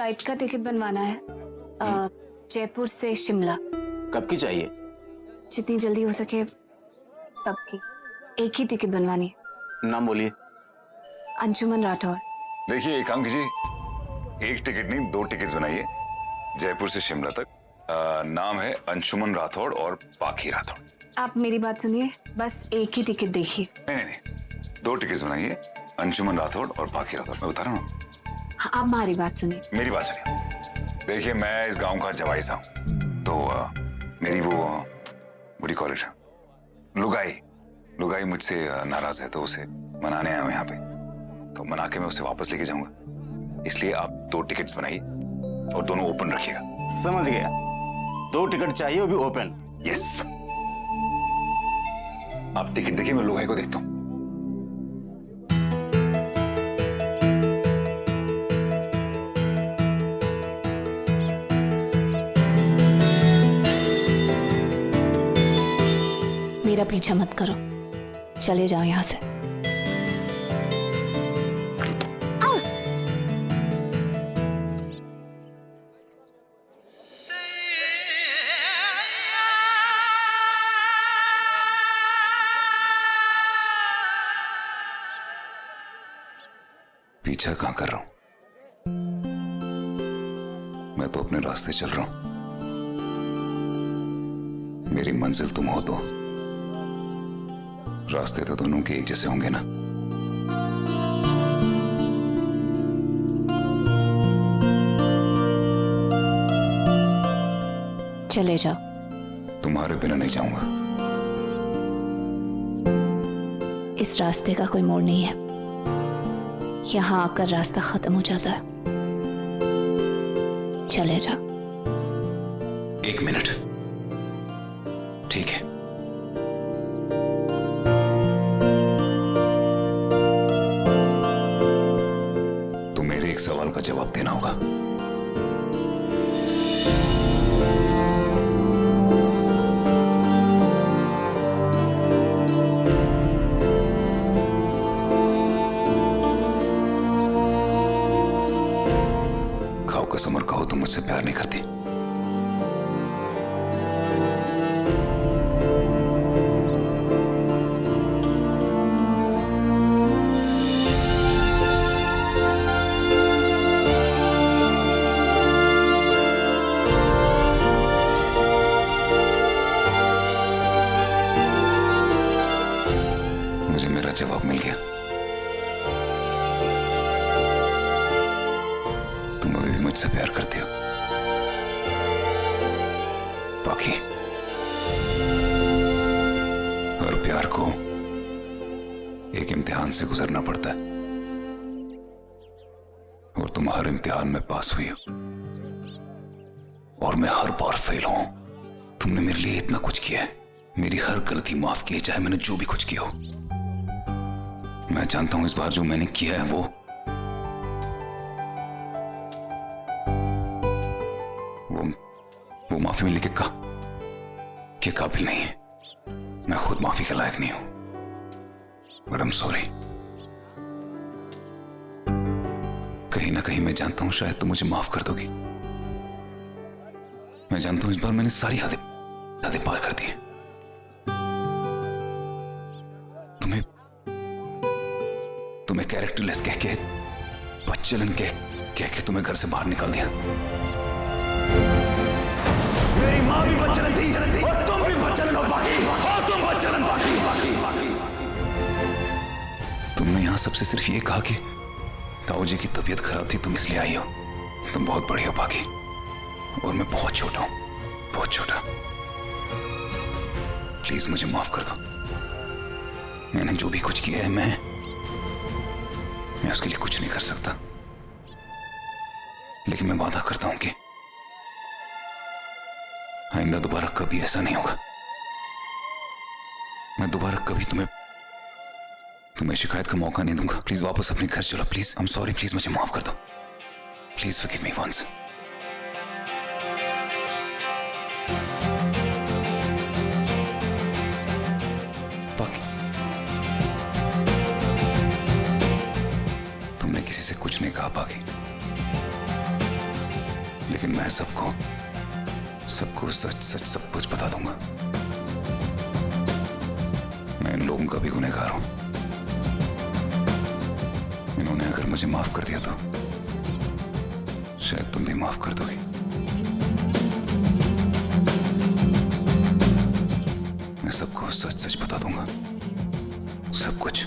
Flight का ticket बनवाना है जयपुर से शिमला। कब की चाहिए? जितनी जल्दी हो सके तब की। एक ही टिकट बनवानी है। नाम बोलिए। अंशुमन राठौर। देखिए एक काम कीजिए, एक टिकट नहीं 2 टिकट्स बनाइए जयपुर से शिमला तक। नाम है अंशुमन राठौड़ और पाखी राठौड़। आप मेरी बात सुनिए, बस एक ही टिकट देखिए। नहीं 2 टिकट्स बनाइए, अंशुमन राठौड़ और पाखी राठौड़। मैं बता रहा हूँ। हाँ, आप हमारी बात सुनिए। मेरी बात सुनिए। देखिए मैं इस गांव का जवाई सा हूँ, तो मेरी वो बुरी कॉलेज लुगाई मुझसे नाराज है, तो उसे मनाने आया हूँ यहाँ पे। तो मना के मैं उसे वापस लेके जाऊंगा, इसलिए आप 2 टिकट्स बनाइए और दोनों ओपन रखिएगा। समझ गया, 2 टिकट चाहिए, वो भी ओपन। यस, आप टिकट देखिए, मैं लुगाई को देखता हूँ। मेरा पीछा मत करो, चले जाओ यहाँ से। पीछा कहां कर रहा हूं, मैं तो अपने रास्ते चल रहा हूं। मेरी मंजिल तुम हो तो रास्ते तो दोनों के एक जैसे होंगे ना। चले जाओ। तुम्हारे बिना नहीं जाऊंगा। इस रास्ते का कोई मोड़ नहीं है, यहाँ आकर रास्ता खत्म हो जाता है। चले जाओ। 1 मिनट, ठीक है। तो मेरे एक सवाल का जवाब देना होगा। खाओ कसम और कहो तुम मुझसे प्यार नहीं करती। मुझे मेरा जवाब मिल गया। तुम अभी भी मुझसे प्यार करते हो पाखी। हर प्यार को एक इम्तिहान से गुजरना पड़ता है, और तुम हर इम्तिहान में पास हुई हो और मैं हर बार फेल हूं। तुमने मेरे लिए इतना कुछ किया है, मेरी हर गलती माफ की है, चाहे मैंने जो भी कुछ किया हो। मैं जानता हूं इस बार जो मैंने किया है वो माफी मिलने के काबिल नहीं है। मैं खुद माफी के लायक नहीं हूं, बट आई एम सॉरी। कहीं ना कहीं मैं जानता हूं शायद तुम मुझे माफ कर दोगी। मैं जानता हूं इस बार मैंने सारी हदें पार कर दी है। तुम्हें कैरेक्टरलेस कह के, बच्चलन कह के तुम्हें घर से बाहर निकाल दिया। मेरी माँ भी बच्चलन थी और तुम भी बच्चलन हो पाखी, और तुम बच्चलन पाखी। तुमने यहां सबसे सिर्फ ये कहा कि ताऊ जी की तबीयत खराब थी, तुम इसलिए आई हो। तुम बहुत बड़ी हो पाखी, और मैं बहुत छोटा हूं, बहुत छोटा। प्लीज मुझे माफ कर दो। मैंने जो भी कुछ किया है मैं उसके लिए कुछ नहीं कर सकता, लेकिन मैं वादा करता हूं कि आइंदा दोबारा कभी ऐसा नहीं होगा। मैं दोबारा कभी तुम्हें शिकायत का मौका नहीं दूंगा। प्लीज वापस अपने घर चलो, please. I am sorry, please मुझे माफ कर दो। Please forgive me once. तुमने किसी से कुछ नहीं कहा पाखी, लेकिन मैं सबको सच सच सब कुछ बता दूंगा। मैं इन लोगों का भी गुनहगार हूं। इन्होंने अगर मुझे माफ कर दिया तो शायद तुम भी माफ कर दोगी। मैं सबको सच सच बता दूंगा, सब कुछ।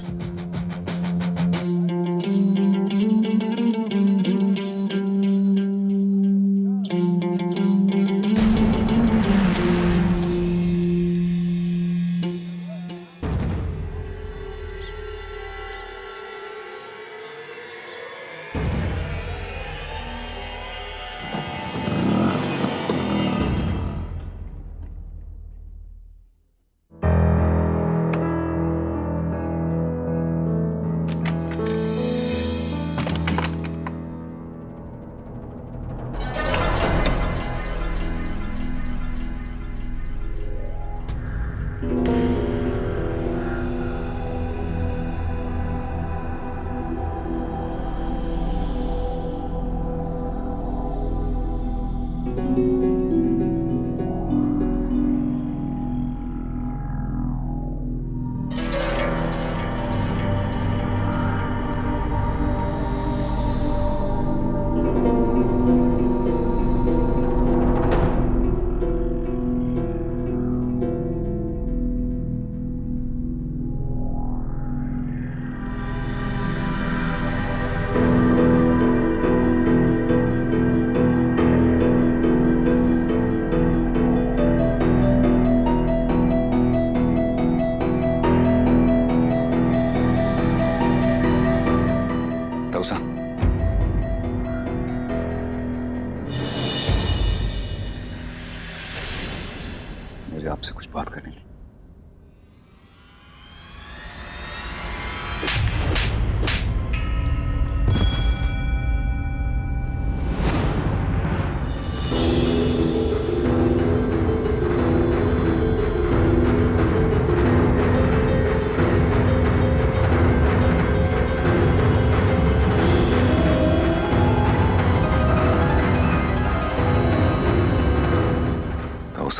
मुझे आपसे कुछ बात करनी है।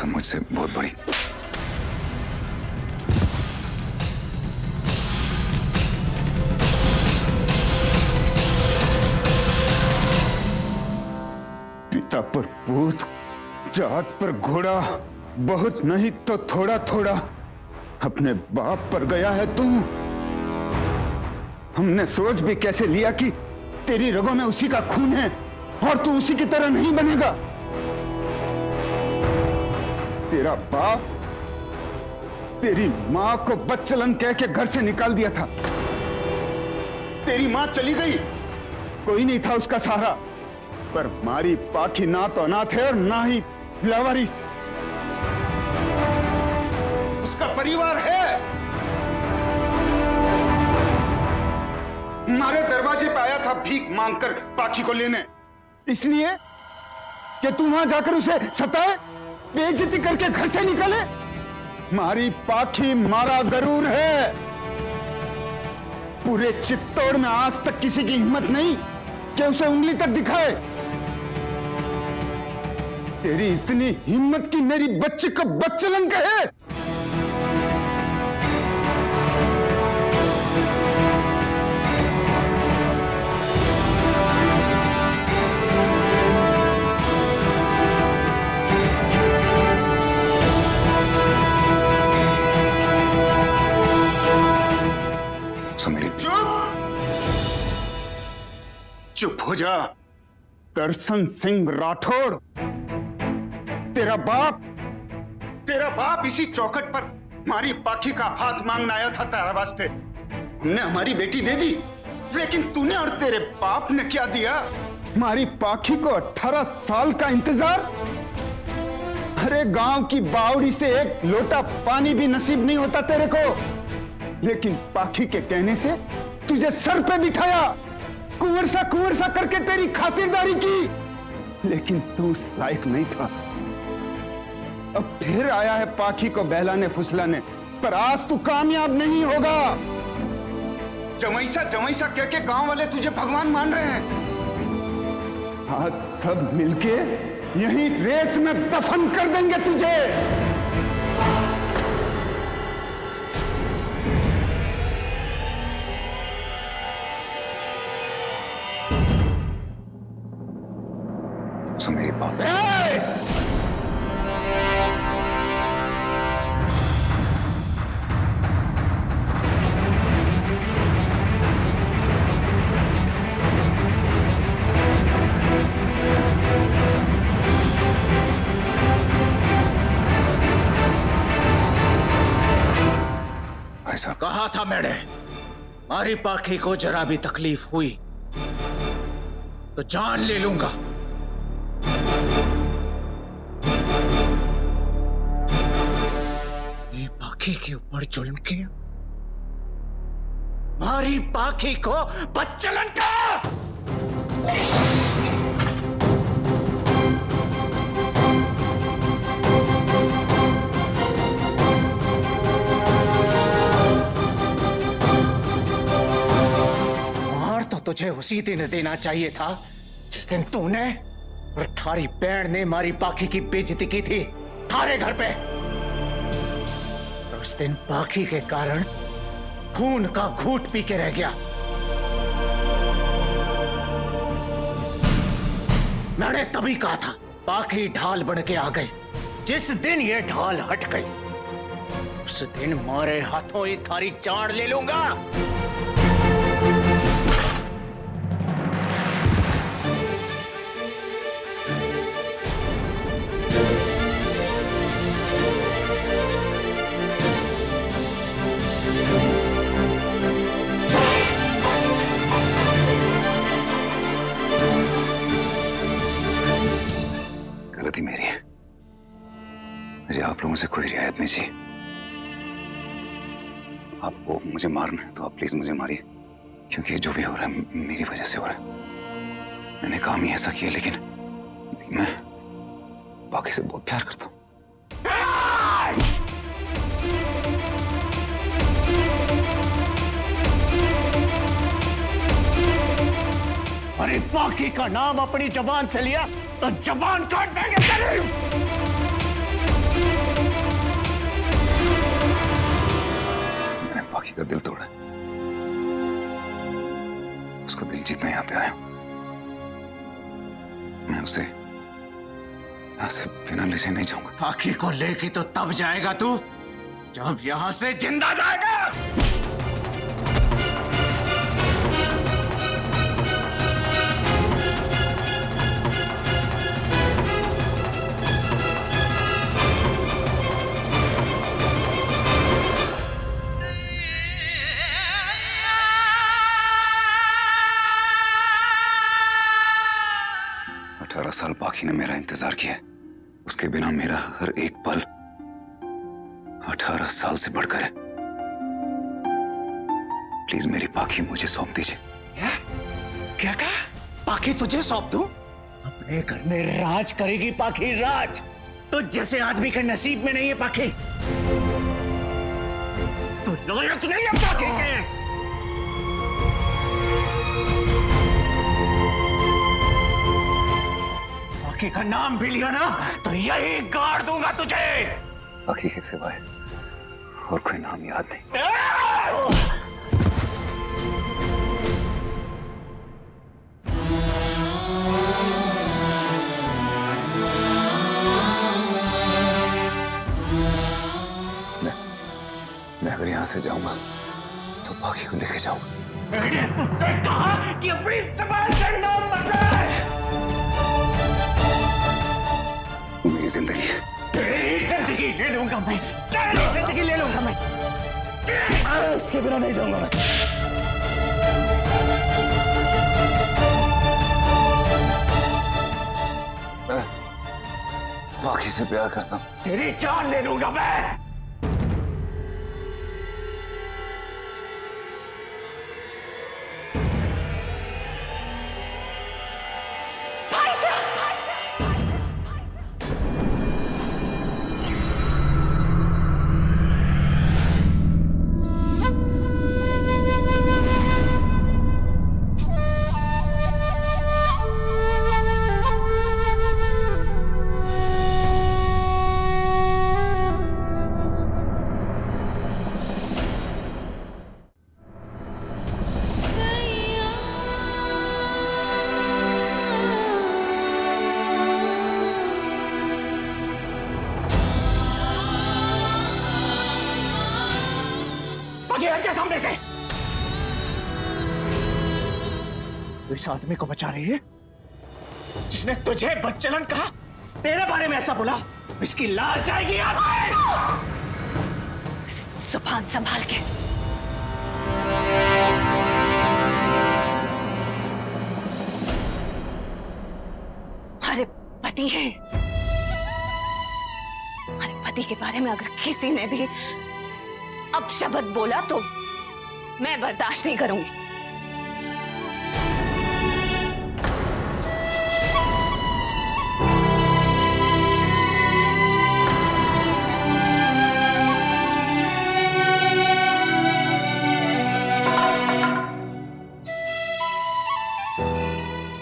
मुझसे बहुत बड़ी पिता पर पूत, जात पर घोड़ा, बहुत नहीं तो थोड़ा थोड़ा अपने बाप पर गया है तू। हमने सोच भी कैसे लिया कि तेरी रगों में उसी का खून है और तू उसी की तरह नहीं बनेगा। तेरा बाप तेरी मां को बदचलन कह के घर से निकाल दिया था। तेरी मां चली गई, कोई नहीं था उसका सहारा, पर मारी पाखी ना तो अनाथ है और ना ही लावारिस। उसका परिवार है। हमारे दरवाजे पे आया था भीख मांगकर पाखी को लेने, इसलिए कि तू वहां जाकर उसे सताए, बेइज्जती करके घर से निकाले। मारी पाखी मारा गरूर है। पूरे चित्तौड़ में आज तक किसी की हिम्मत नहीं कि उसे उंगली तक दिखाए। तेरी इतनी हिम्मत कि मेरी बच्ची को बदचलन कहे। चुप हो जा दर्शन सिंह राठौड़। तेरा बाप इसी चौखट पर हमारी पाखी का हाथ मांगने आया था तेरा वास्ते। हमने हमारी बेटी दे दी, लेकिन तूने और तेरे बाप ने क्या दिया? हमारी पाखी को 18 साल का इंतजार। अरे गांव की बावड़ी से एक लोटा पानी भी नसीब नहीं होता तेरे को, लेकिन पाखी के कहने से तुझे सर पे बिठाया, कुंवर सा करके तेरी खातिरदारी की, लेकिन तू उस लायक नहीं था। अब फिर आया है पाखी को बहलाने फुसलाने, पर आज तू कामयाब नहीं होगा। जमैसा कह के गांव वाले तुझे भगवान मान रहे हैं, आज सब मिलके यहीं रेत में दफन कर देंगे तुझे। तो मेरी बात भाई साहब, कहा था मैंने, मारी पाखी को जरा भी तकलीफ हुई तो जान ले लूंगा। ये पाखी के ऊपर जुल्म किया, मारी पाखी को बच्चलन का। तुझे उसी दिन देना चाहिए था जिस दिन तूने और थारी बहन ने मारी पाखी की बेइज्जती की थी थारे घर पे। उस दिन पाखी के कारण खून का घूंट पी के रह गया। मैंने तभी कहा था पाखी ढाल बन के आ गई। जिस दिन ये ढाल हट गई उस दिन मारे हाथों ही थारी जान ले लूंगा। गलती मेरी है, मुझे आप लोगों से कोई रियायत नहीं चाहिए। आपको मुझे मारना है तो आप प्लीज मुझे मारिए, क्योंकि जो भी हो रहा है मेरी वजह से हो रहा है। मैंने काम ही ऐसा किया, लेकिन मैं बाकी से बहुत प्यार करता हूँ। अरे पाखी का नाम अपनी जबान से लिया तो जबान काट देंगे तेरी। मैंने पाखी का दिल तोड़ा, उसको दिल जीतने यहाँ पे आया। मैं उसे यहाँ से बिना लेके नहीं जाऊंगा। पाखी को लेके तो तब जाएगा तू जब यहाँ से जिंदा जाएगा। साल पाखी ने मेरा इंतजार किया, उसके बिना मेरा हर एक पल 18 साल से बढ़कर है। प्लीज मेरी पाखी मुझे सौंप दीजिए। क्या कहा? पाखी तुझे सौंप दूं? अपने घर में राज करेगी पाखी, राज। तो जैसे आदमी के नसीब में नहीं है पाखी, तो लायक नहीं है पाखी के। पाखी का नाम भी लिया ना तो यही गाड़ दूंगा तुझे। पाखी के सिवाय और कोई नाम याद नहीं। मैं अगर यहां से जाऊंगा तो पाखी को लेके जाऊंगा। मैंने तुझसे कहा कि अपनी जबान से नाम मत ले। मेरी जिंदगी है। तेरी जिंदगी ले लूंगा मैं, तेरी जिंदगी ले लूंगा मैं। उसके बिना नहीं जाऊंगा मैं। पाखी से प्यार करता हूँ। तेरी जान ले लूंगा मैं। आगे हट जा सामने से। तू इस आदमी को बचा रही है जिसने तुझे बच्चलन कहा, तेरे बारे में ऐसा बोला, इसकी लाश जाएगी यहाँ से। जुबान संभाल के। हमारे पति है, हमारे पति के बारे में अगर किसी ने भी अपशब्द बोला तो मैं बर्दाश्त नहीं करूंगी।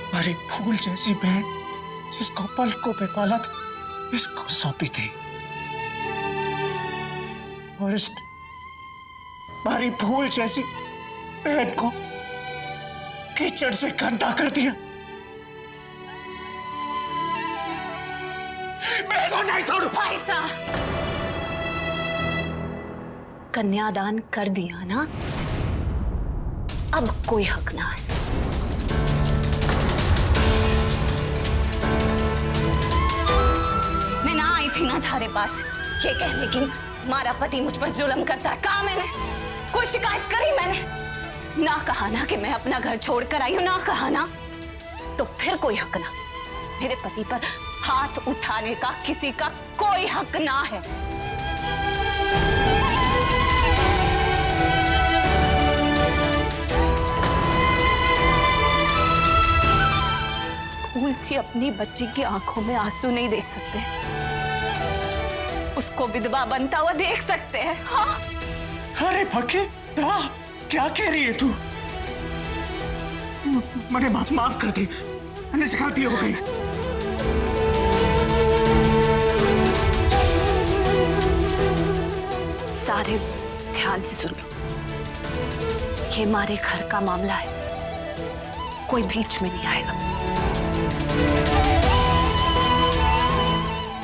हमारी फूल जैसी बहन जिसको पलकों पे पाला था, इसको सौंपी थी, और इस हमारी फूल जैसी बहन को कीचड़ से गंदा कर दिया। मैं को नहीं छोड़ू। भाई साहब, कन्यादान कर दिया ना, अब कोई हक ना है। मैं ना आई थी ना थारे पास ये कहने की हमारा पति मुझ पर जुल्म करता है। कहा मैंने कोई शिकायत करी? मैंने ना कहा ना कि मैं अपना घर छोड़कर आई हूं, ना कहा ना, तो फिर कोई हक ना। मेरे पति पर हाथ उठाने का किसी का कोई हक ना है। फूल सी अपनी बच्ची की आंखों में आंसू नहीं देख सकते, उसको विधवा बनता हुआ देख सकते हैं। हाँ? अरे भक्के, क्या कह रही है तू? मुझे माफ कर दे, मैंने गलती हो गई। सारे ध्यान से सुन लो, ये हमारे घर का मामला है, कोई बीच में नहीं आएगा।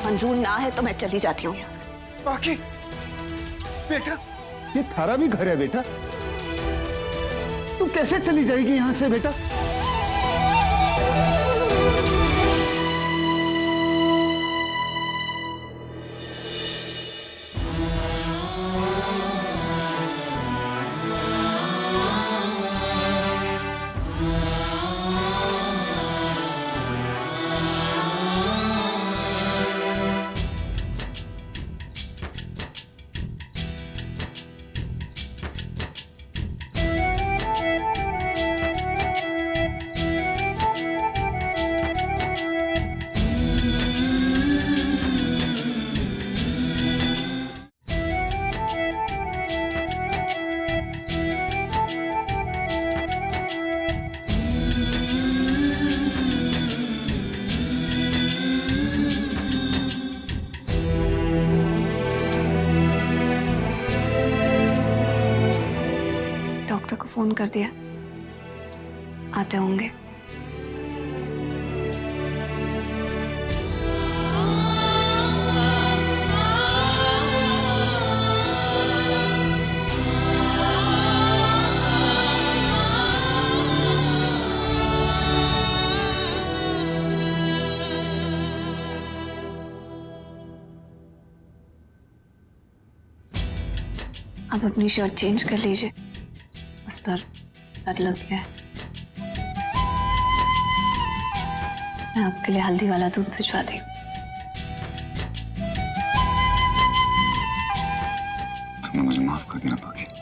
मंजूर ना है तो मैं चली जाती हूँ यहाँ से। बाकी बेटा, ये थारा भी घर है बेटा, तू कैसे चली जाएगी यहाँ से बेटा? डॉक्टर को फोन कर दिया, आते होंगे। अब अपनी शर्ट चेंज कर लीजिए, उस पर ब्लड लग गया है। मैं आपके लिए हल्दी वाला दूध भिजवा दी। तुमने मुझे माफ कर दिया बाकी।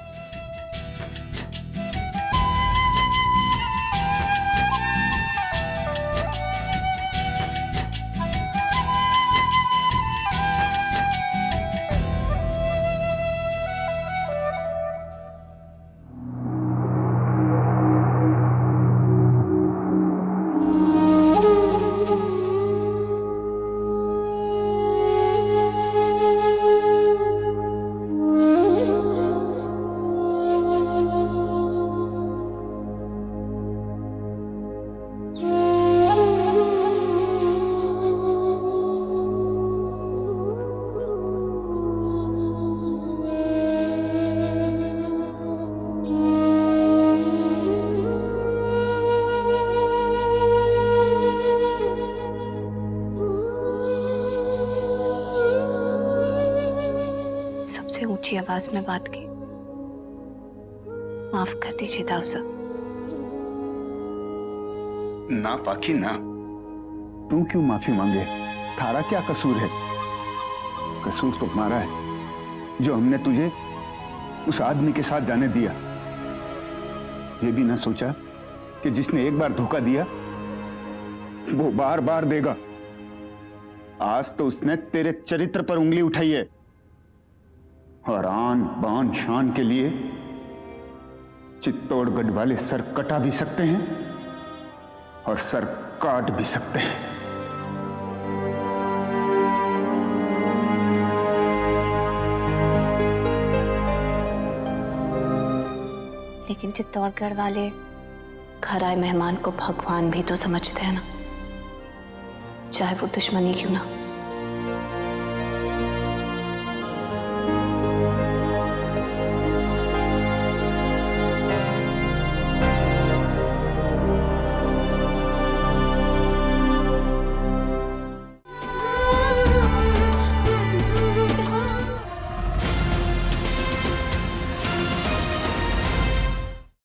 ऊंची आवाज में बात की। माफ कर दीजिए दाऊ साहब। ना पाखी ना, तू क्यों माफी मांगे? थारा क्या कसूर है? कसूर तो हमारा है जो हमने तुझे उस आदमी के साथ जाने दिया। ये भी ना सोचा कि जिसने एक बार धोखा दिया वो बार बार देगा। आज तो उसने तेरे चरित्र पर उंगली उठाई है और आन बान शान के लिए चित्तौड़गढ़ वाले सर कटा भी सकते हैं और सर काट भी सकते हैं। लेकिन चित्तौड़गढ़ वाले घर आए मेहमान को भगवान भी तो समझते हैं ना, चाहे वो दुश्मनी क्यों ना।